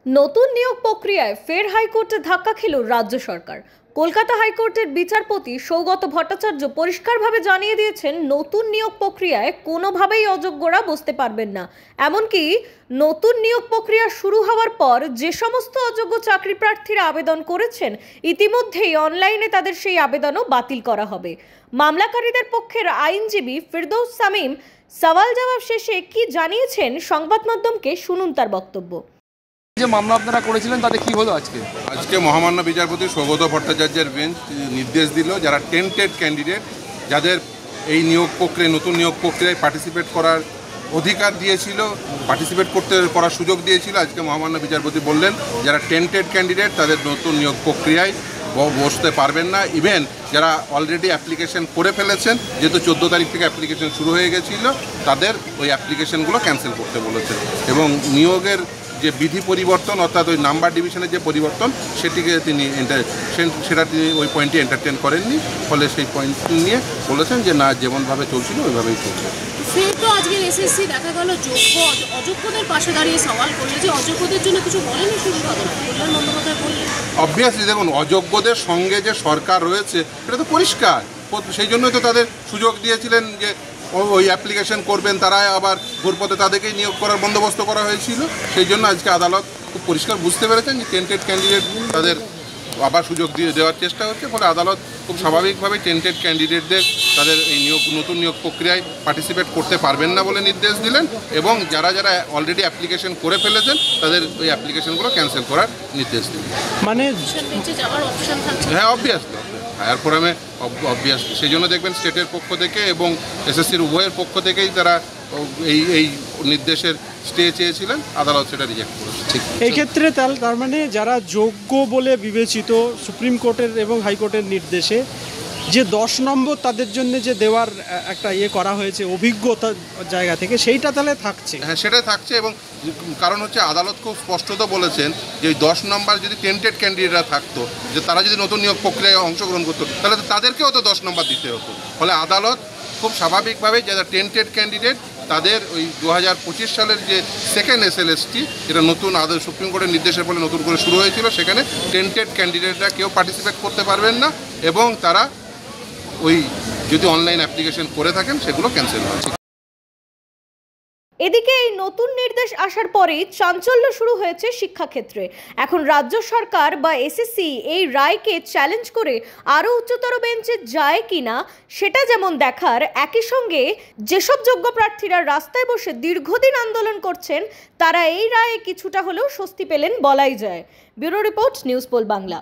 নতুন নিয়োগ প্রক্রিয়ায় ফের হাইকোর্টে ধাক্কা খেল রাজ্য সরকার। কলকাতা হাইকোর্টের বিচারপতি সৌগত ভট্টাচার্য পরিষ্কারভাবে জানিয়ে দিয়েছেন, নতুন নিয়োগ প্রক্রিয়ায় কোনোভাবেই অযোগ্যরা বসতে পারবেন না। এমনকি নতুন নিয়োগ প্রক্রিয়া শুরু হওয়ার পর যে সমস্ত অযোগ্য চাকরি প্রার্থীরা আবেদন করেছেন, ইতিমধ্যেই অনলাইনে তাদের সেই আবেদনও বাতিল করা হবে। মামলাকারীদের পক্ষের আইনজীবী ফিরদৌস শামীম সওয়াল জবাব শেষে কি জানিয়েছেন সংবাদ মাধ্যমকে, শুনুন তার বক্তব্য। যে মামলা আপনারা করেছিলেন তাতে কি হলো? আজকে মহামান্য বিচারপতি সৌগত ভট্টাচার্যের বেঞ্চ নির্দেশ দিল, যারা টেন্টেড ক্যান্ডিডেট, যাদের এই নতুন নিয়োগ প্রক্রিয়ায় পার্টিসিপেট করার অধিকার দিয়েছিল, করার সুযোগ দিয়েছিল, আজকে মহামান্য বিচারপতি বললেন যারা টেন্টেড ক্যান্ডিডেট তাদের নতুন নিয়োগ প্রক্রিয়ায় বসতে পারবেন না। ইভেন যারা অলরেডি অ্যাপ্লিকেশন করে ফেলেছেন, যেহেতু 14 তারিখ থেকে অ্যাপ্লিকেশন শুরু হয়ে গেছিল, তাদের ওই অ্যাপ্লিকেশনগুলো ক্যান্সেল করতে বলেছেন। এবং নিয়োগের যে বিধি পরিবর্তন, অর্থাৎ ওই নাম্বার ডিভিশনের যে পরিবর্তন, তিনি ওই পয়েন্টটি এন্টারটেন করেননি। ফলে সেই পয়েন্ট নিয়ে বলেছেন যে না, যেমনভাবে চলছিল ওইভাবেই চলবে। ফের তো আজকের এসএসসি দেখা গেল অযোগ্যদের পাশে দাঁড়িয়ে সওয়াল করলে যে অযোগ্যদের জন্য কিছু বলেনি কল্যাণ বন্দ্যোপাধ্যায় বললেন। অবভিয়াসলি দেখুন, অযোগ্যদের সঙ্গে যে সরকার রয়েছে এটা তো পরিষ্কার, সেই জন্যই তো তাদের সুযোগ দিয়েছিলেন যে ওই অ্যাপ্লিকেশন করবেন, তারা আবার ঘুরপথে তাদেরকেই নিয়োগ করার বন্দোবস্ত করা হয়েছিল। সেই জন্য আজকে আদালত খুব পরিষ্কার বুঝতে পেরেছেন যে টেন্টেড ক্যান্ডিডেট তাদের আবার সুযোগ দেওয়ার চেষ্টা হচ্ছে। ফলে আদালত খুব স্বাভাবিকভাবে টেন্টেড ক্যান্ডিডেটদের তাদের এই নতুন নিয়োগ প্রক্রিয়ায় পার্টিসিপেট করতে পারবেন না বলে নির্দেশ দিলেন, এবং যারা অলরেডি অ্যাপ্লিকেশন করে ফেলেছেন তাদের ওই অ্যাপ্লিকেশনগুলো ক্যান্সেল করার নির্দেশ দিলেন। মানে হ্যাঁ, অবভিয়াসলি হায়ার ফোরামে অবভিয়াসলি সেই জন্য দেখবেন স্টেটের পক্ষ থেকে এবং এসএসসির উভয়ের পক্ষ থেকেই তারা এই নির্দেশের স্টে চেয়েছিলেন, আদালত সেটা রিজেক্ট করেছে। এই ক্ষেত্রে তার মানে যারা যোগ্য বলে বিবেচিত সুপ্রিম কোর্টের এবং হাইকোর্টের নির্দেশে যে 10 নম্বর তাদের জন্য যে দেওয়ার একটা করা হয়েছে অভিজ্ঞতার জায়গা থেকে, সেইটা তাহলে থাকছে। হ্যাঁ, সেটাই থাকছে। এবং কারণ হচ্ছে আদালত খুব স্পষ্টত বলেছেন যে ওই 10 নম্বর যদি টেন্টেড ক্যান্ডিডেটরা থাকতো, যে তারা যদি নতুন নিয়োগ প্রক্রিয়ায় অংশগ্রহণ করতো, তাহলে তাদেরকেও তো 10 নম্বর দিতে হতো। ফলে আদালত খুব স্বাভাবিকভাবে যারা টেন্টেড ক্যান্ডিডেট তাদের ওই 2025 সালের যে সেকেন্ড এসএলএসটি, যেটা নতুন সুপ্রিম কোর্টের নির্দেশের ফলে নতুন করে শুরু হয়েছিল, সেখানে টেন্টেড ক্যান্ডিডেটরা কেউ পার্টিসিপেট করতে পারবেন না, এবং তারা ওই যদি অনলাইন অ্যাপ্লিকেশন করে থাকেন সেগুলো ক্যান্সেল হচ্ছে। এদিকে এই নতুন নির্দেশ আসার পরেই চাঞ্চল্য শুরু হয়েছে শিক্ষাক্ষেত্রে। এখন রাজ্য সরকার বা এসএসসি এই রায়কে চ্যালেঞ্জ করে আরও উচ্চতর বেঞ্চে যায় কিনা সেটা যেমন দেখার, একই সঙ্গে যেসব যোগ্য প্রার্থীরা রাস্তায় বসে দীর্ঘদিন আন্দোলন করছেন তারা এই রায়ে কিছুটা হলেও স্বস্তি পেলেন বলাই যায়। Bureau report, news pole Bangla.